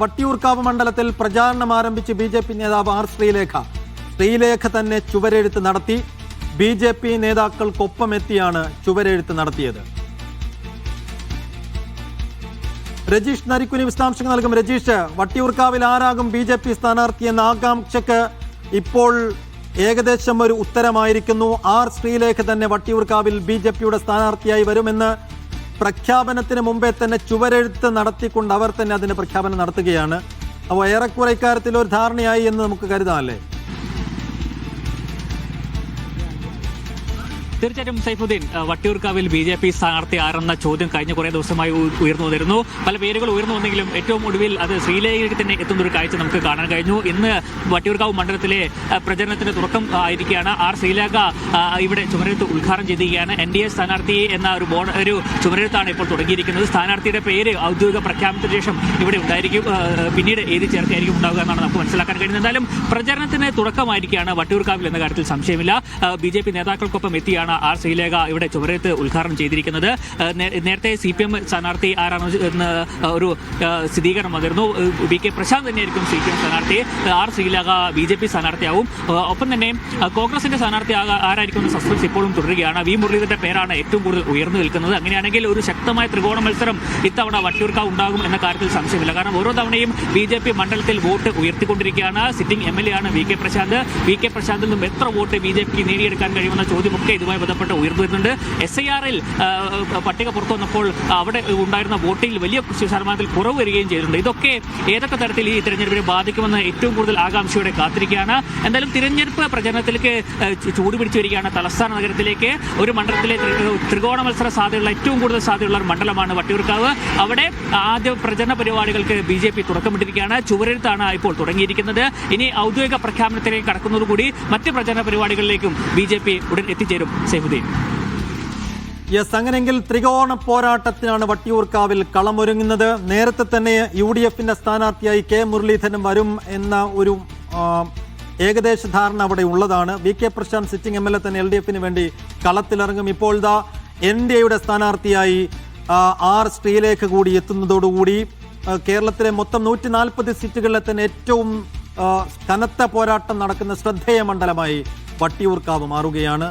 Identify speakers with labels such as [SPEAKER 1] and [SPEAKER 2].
[SPEAKER 1] വട്ടിയൂർക്കാവ് മണ്ഡലത്തിൽ പ്രചാരണം ആരംഭിച്ച് ബി.ജെ.പി. നേതാവ് ആർ ശ്രീലേഖ. ശ്രീലേഖ തന്നെ ചുവരെഴുത്ത് നടത്തി. ബി.ജെ.പി. നേതാക്കൾക്കൊപ്പമെത്തിയാണ് ചുവരെഴുത്ത് നടത്തിയത്. രജീഷ് നരിക്കുനി വിശദാംശങ്ങൾ നൽകും. രജീഷ്, വട്ടിയൂർക്കാവിൽ ആരാകും ബി.ജെ.പി. സ്ഥാനാർത്ഥി എന്ന ആകാംക്ഷക്ക് ഇപ്പോൾ ഏകദേശം ഒരു ഉത്തരമായിരിക്കുന്നു. ആർ ശ്രീലേഖ തന്നെ വട്ടിയൂർക്കാവിൽ ബി.ജെ.പിയുടെ സ്ഥാനാർത്ഥിയായി വരുമെന്ന് പ്രഖ്യാപനത്തിന് മുമ്പേ തന്നെ ചുവരെഴുത്ത് നടത്തിക്കൊണ്ട് അവർ തന്നെ അതിന് പ്രഖ്യാപനം നടത്തുകയാണ്. അപ്പോൾ ഏറെക്കുറെ ഇക്കാര്യത്തിൽ ഒരു ധാരണയായി എന്ന് നമുക്ക് കരുതാമല്ലേ?
[SPEAKER 2] തീർച്ചയായിട്ടും സൈഫുദ്ദീൻ, വട്ടിയൂർക്കാവിൽ ബി.ജെ.പി. സ്ഥാനാർത്ഥി ആരെന്ന ചോദ്യം കഴിഞ്ഞ കുറേ ദിവസമായി ഉയർന്നു വന്നിരുന്നു. പല പേരുകൾ ഉയർന്നു വന്നെങ്കിലും ഏറ്റവും ഒടുവിൽ അത് ശ്രീലേഖയ്ക്ക് തന്നെ എത്തുന്നൊരു കാഴ്ച നമുക്ക് കാണാൻ കഴിഞ്ഞു. ഇന്ന് വട്ടിയൂർക്കാവ് മണ്ഡലത്തിലെ പ്രചരണത്തിന് തുടക്കം ആയിരിക്കുകയാണ്. ആർ ശ്രീലേഖ ഇവിടെ ചുമരെഴുത്ത് ഉദ്ഘാടനം ചെയ്തിരിക്കുകയാണ്. NDA സ്ഥാനാർത്ഥി എന്ന ഒരു ചുമരെഴുത്താണ് ഇപ്പോൾ തുടങ്ങിയിരിക്കുന്നത്. സ്ഥാനാർത്ഥിയുടെ പേര് ഔദ്യോഗിക പ്രഖ്യാപനത്തിന് ശേഷം ഇവിടെ ഉണ്ടായിരിക്കും. പിന്നീട് ഏത് ചേർക്കായിരിക്കും ഉണ്ടാവുക എന്നാണ് നമുക്ക് മനസ്സിലാക്കാൻ കഴിയുന്നത്. എന്തായാലും പ്രചരണത്തിന് തുടക്കമായിരിക്കുകയാണ് വട്ടിയൂർക്കാവിൽ എന്ന കാര്യത്തിൽ സംശയമില്ല. ബി.ജെ.പി. നേതാക്കൾക്കൊപ്പം എത്തിയാണ് ആർ ശ്രീലേഖ ഇവിടെ ചുമരെഴുത്ത് ഉദ്ഘാടനം ചെയ്തിരിക്കുന്നത്. നേരത്തെ CPM സ്ഥാനാർത്ഥി ആരാണ് എന്ന് ഒരു സ്ഥിരീകരണം വന്നിരുന്നു. VK പ്രശാന്ത് തന്നെയായിരിക്കും CPM സ്ഥാനാർത്ഥി. ആർ ശ്രീലേഖ BJP സ്ഥാനാർത്ഥിയാവും. ഒപ്പം തന്നെ കോൺഗ്രസിന്റെ സ്ഥാനാർത്ഥി ആരായിരിക്കും എന്ന സസ്പെൻസ് ഇപ്പോഴും തുടരുകയാണ്. വി മുരളീധരന്റെ പേരാണ് ഏറ്റവും കൂടുതൽ ഉയർന്നു നിൽക്കുന്നത്. അങ്ങനെയാണെങ്കിൽ ഒരു ശക്തമായ ത്രികോണ മത്സരം ഇത്തവണ വട്ടിയൂർക്കാവ് ഉണ്ടാകും എന്ന കാര്യത്തിൽ സംശയമില്ല. കാരണം ഓരോ തവണയും BJP മണ്ഡലത്തിൽ വോട്ട് ഉയർത്തിക്കൊണ്ടിരിക്കുകയാണ്. സിറ്റിംഗ് MLA ആണ് VK പ്രശാന്ത്. VK പ്രശാന്തിൽ നിന്നും എത്ര വോട്ട് BJPക്ക് നേടിയെടുക്കാൻ കഴിയുമെന്ന ചോദ്യമൊക്കെ ഇതുമായി ബന്ധപ്പെട്ട് ഉയർന്നു വരുന്നുണ്ട്. SIR-ൽ പട്ടിക പുറത്തു വന്നപ്പോൾ അവിടെ ഉണ്ടായിരുന്ന വോട്ടിൽ വലിയ ശതമാനത്തിൽ കുറവ് വരികയും ചെയ്തിട്ടുണ്ട്. ഇതൊക്കെ ഏതൊക്കെ തരത്തിൽ ഈ തിരഞ്ഞെടുപ്പിനെ ബാധിക്കുമെന്ന് ഏറ്റവും കൂടുതൽ ആകാംക്ഷയോടെ കാത്തിരിക്കുകയാണ്. എന്തായാലും തിരഞ്ഞെടുപ്പ് പ്രചരണത്തിലേക്ക് ചൂടുപിടിച്ചു വരികയാണ്. തലസ്ഥാന നഗരത്തിലേക്ക് ഒരു മണ്ഡലത്തിലെ ത്രികോണ മത്സര സാധ്യതയുള്ള ഏറ്റവും കൂടുതൽ സാധ്യതയുള്ള ഒരു മണ്ഡലമാണ് വട്ടിയൂർക്കാവ്. അവിടെ ആദ്യ പ്രചരണ പരിപാടികൾക്ക് BJP തുടക്കമിട്ടിരിക്കുകയാണ്. ചുവരെഴുത്താണ് ഇപ്പോൾ തുടങ്ങിയിരിക്കുന്നത്. ഇനി ഔദ്യോഗിക പ്രഖ്യാപനത്തിലേക്ക് കടക്കുന്നതോടുകൂടി മറ്റ് പ്രചരണ പരിപാടികളിലേക്കും BJP ഉടൻ എത്തിച്ചേരും. സൈഫുദ്ദീൻ,
[SPEAKER 1] യെസ്, അങ്ങനെയെങ്കിൽ ത്രികോണ പോരാട്ടത്തിനാണ് വട്ടിയൂർക്കാവിൽ കളമൊരുങ്ങുന്നത്. നേരത്തെ തന്നെ UDF-ന്റെ സ്ഥാനാർത്ഥിയായി K മുരളീധരൻ വരും എന്ന ഒരു ഏകദേശ ധാരണ അവിടെ ഉള്ളതാണ്. VK പ്രശാന്ത് സിറ്റിംഗ് MLA തന്നെ LDF-ന് വേണ്ടി കളത്തിലിറങ്ങും. ഇപ്പോൾ NDA-യുടെ സ്ഥാനാർത്ഥിയായി ആർ ശ്രീലേഖ കൂടി എത്തുന്നതോടുകൂടി കേരളത്തിലെ മൊത്തം 140 സീറ്റുകളിലെ തന്നെ ഏറ്റവും കനത്ത പോരാട്ടം നടക്കുന്ന ശ്രദ്ധേയ മണ്ഡലമായി വട്ടിയൂർക്കാവ് മാറുകയാണ്.